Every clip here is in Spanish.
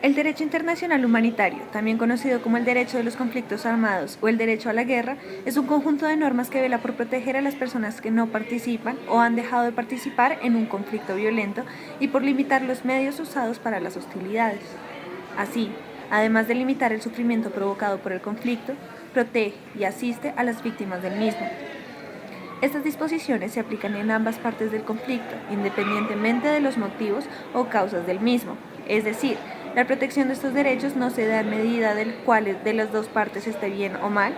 El derecho internacional humanitario, también conocido como el derecho de los conflictos armados o el derecho a la guerra, es un conjunto de normas que vela por proteger a las personas que no participan o han dejado de participar en un conflicto violento y por limitar los medios usados para las hostilidades. Así, además de limitar el sufrimiento provocado por el conflicto, protege y asiste a las víctimas del mismo. Estas disposiciones se aplican en ambas partes del conflicto, independientemente de los motivos o causas del mismo. Es decir, la protección de estos derechos no se da en medida del cual de las dos partes esté bien o mal.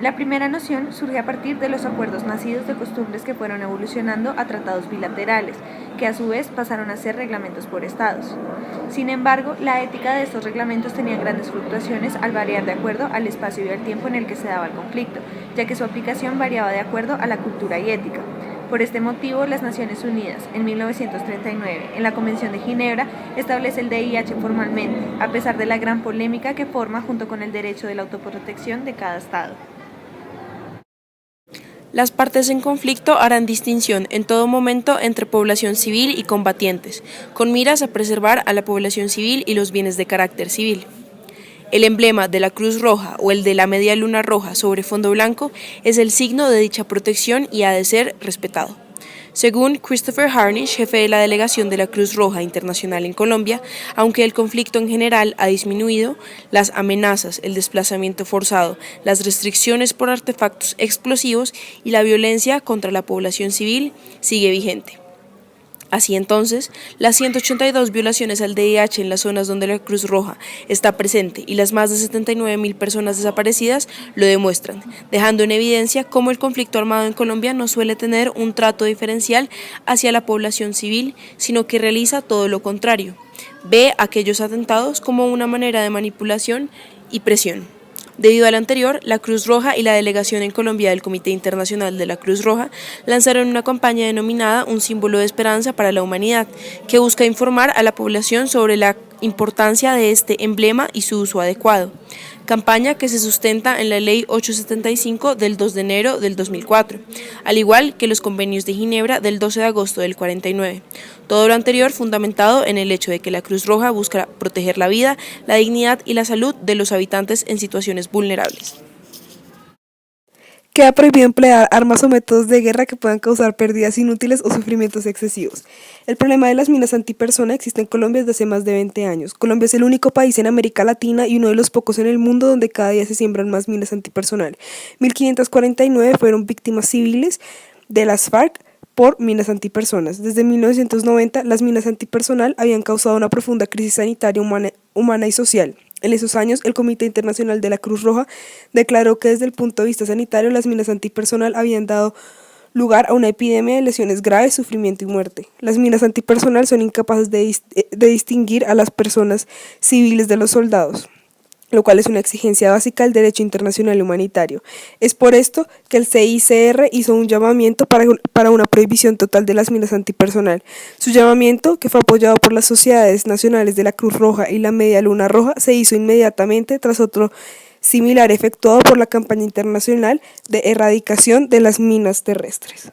La primera noción surge a partir de los acuerdos nacidos de costumbres que fueron evolucionando a tratados bilaterales, que a su vez pasaron a ser reglamentos por estados. Sin embargo, la ética de estos reglamentos tenía grandes fluctuaciones al variar de acuerdo al espacio y al tiempo en el que se daba el conflicto, ya que su aplicación variaba de acuerdo a la cultura y ética. Por este motivo, las Naciones Unidas, en 1939, en la Convención de Ginebra, establece el DIH formalmente, a pesar de la gran polémica que forma junto con el derecho de la autoprotección de cada Estado. Las partes en conflicto harán distinción en todo momento entre población civil y combatientes, con miras a preservar a la población civil y los bienes de carácter civil. El emblema de la Cruz Roja o el de la media luna roja sobre fondo blanco es el signo de dicha protección y ha de ser respetado. Según Christopher Harnish, jefe de la delegación de la Cruz Roja Internacional en Colombia, aunque el conflicto en general ha disminuido, las amenazas, el desplazamiento forzado, las restricciones por artefactos explosivos y la violencia contra la población civil sigue vigente. Así entonces, las 182 violaciones al DIH en las zonas donde la Cruz Roja está presente y las más de 79.000 personas desaparecidas lo demuestran, dejando en evidencia cómo el conflicto armado en Colombia no suele tener un trato diferencial hacia la población civil, sino que realiza todo lo contrario. Ve aquellos atentados como una manera de manipulación y presión. Debido al anterior, la Cruz Roja y la delegación en Colombia del Comité Internacional de la Cruz Roja lanzaron una campaña denominada Un símbolo de esperanza para la humanidad, que busca informar a la población sobre la importancia de este emblema y su uso adecuado. Campaña que se sustenta en la Ley 875 del 2 de enero del 2004, al igual que los convenios de Ginebra del 12 de agosto del 49. Todo lo anterior fundamentado en el hecho de que la Cruz Roja busca proteger la vida, la dignidad y la salud de los habitantes en situaciones vulnerables. Queda prohibido emplear armas o métodos de guerra que puedan causar pérdidas inútiles o sufrimientos excesivos. El problema de las minas antipersona existe en Colombia desde hace más de 20 años. Colombia es el único país en América Latina y uno de los pocos en el mundo donde cada día se siembran más minas antipersonal. 1549 fueron víctimas civiles de las FARC por minas antipersonas. Desde 1990, las minas antipersonal habían causado una profunda crisis sanitaria, humana y social. En esos años, el Comité Internacional de la Cruz Roja declaró que desde el punto de vista sanitario las minas antipersonal habían dado lugar a una epidemia de lesiones graves, sufrimiento y muerte. Las minas antipersonal son incapaces de distinguir a las personas civiles de los soldados, lo cual es una exigencia básica del derecho internacional humanitario. Es por esto que el CICR hizo un llamamiento para una prohibición total de las minas antipersonal. Su llamamiento, que fue apoyado por las sociedades nacionales de la Cruz Roja y la Media Luna Roja, se hizo inmediatamente tras otro similar efectuado por la campaña internacional de erradicación de las minas terrestres.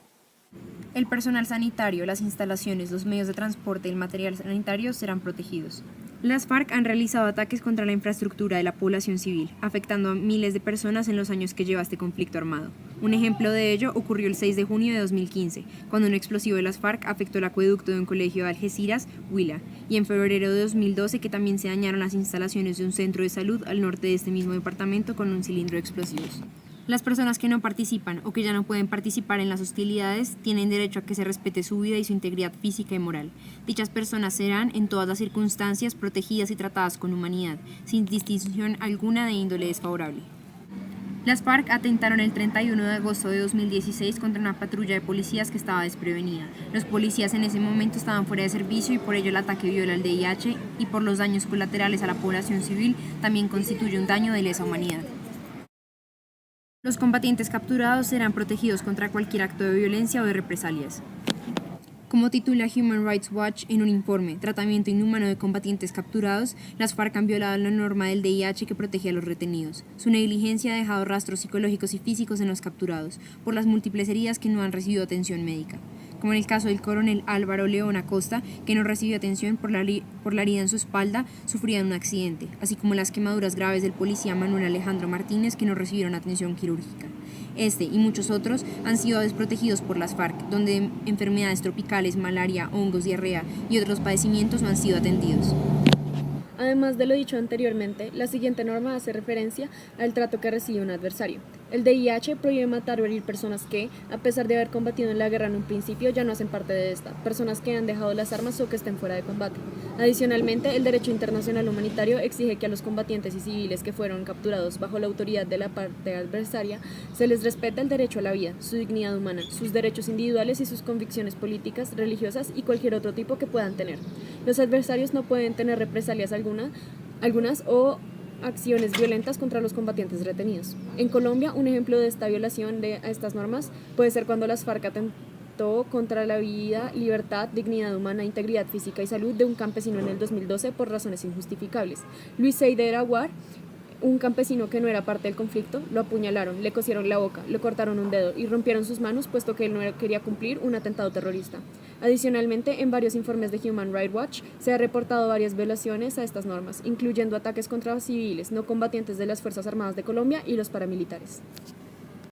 El personal sanitario, las instalaciones, los medios de transporte y el material sanitario serán protegidos. Las FARC han realizado ataques contra la infraestructura de la población civil, afectando a miles de personas en los años que lleva este conflicto armado. Un ejemplo de ello ocurrió el 6 de junio de 2015, cuando un explosivo de las FARC afectó el acueducto de un colegio de Algeciras, Huila, y en febrero de 2012 que también se dañaron las instalaciones de un centro de salud al norte de este mismo departamento con un cilindro de explosivos. Las personas que no participan o que ya no pueden participar en las hostilidades tienen derecho a que se respete su vida y su integridad física y moral. Dichas personas serán, en todas las circunstancias, protegidas y tratadas con humanidad, sin distinción alguna de índole desfavorable. Las FARC atentaron el 31 de agosto de 2016 contra una patrulla de policías que estaba desprevenida. Los policías en ese momento estaban fuera de servicio y por ello el ataque viola el DIH y por los daños colaterales a la población civil también constituye un daño de lesa humanidad. Los combatientes capturados serán protegidos contra cualquier acto de violencia o de represalias. Como titula Human Rights Watch en un informe, Tratamiento inhumano de combatientes capturados, las FARC han violado la norma del DIH que protege a los retenidos. Su negligencia ha dejado rastros psicológicos y físicos en los capturados, por las múltiples heridas que no han recibido atención médica. como en el caso del coronel Álvaro León Acosta, que no recibió atención por la herida en su espalda sufrida en un accidente, así como las quemaduras graves del policía Manuel Alejandro Martínez, que no recibieron atención quirúrgica. Este y muchos otros han sido desprotegidos por las FARC, donde enfermedades tropicales, malaria, hongos, diarrea y otros padecimientos no han sido atendidos. Además de lo dicho anteriormente, la siguiente norma hace referencia al trato que recibe un adversario. El DIH prohíbe matar o herir personas que, a pesar de haber combatido en la guerra en un principio, ya no hacen parte de esta, personas que han dejado las armas o que estén fuera de combate. Adicionalmente, el derecho internacional humanitario exige que a los combatientes y civiles que fueron capturados bajo la autoridad de la parte adversaria se les respeta el derecho a la vida, su dignidad humana, sus derechos individuales y sus convicciones políticas, religiosas y cualquier otro tipo que puedan tener. Los adversarios no pueden tener represalias algunas o acciones violentas contra los combatientes retenidos. En Colombia, un ejemplo de esta violación de estas normas puede ser cuando las FARC atentó contra la vida, libertad, dignidad humana, integridad física y salud de un campesino en el 2012 por razones injustificables. Luis Seider Aguar, un campesino que no era parte del conflicto, lo apuñalaron, le cosieron la boca, le cortaron un dedo y rompieron sus manos puesto que él no quería cumplir un atentado terrorista. Adicionalmente, en varios informes de Human Rights Watch se ha reportado varias violaciones a estas normas, incluyendo ataques contra civiles, no combatientes de las Fuerzas Armadas de Colombia y los paramilitares.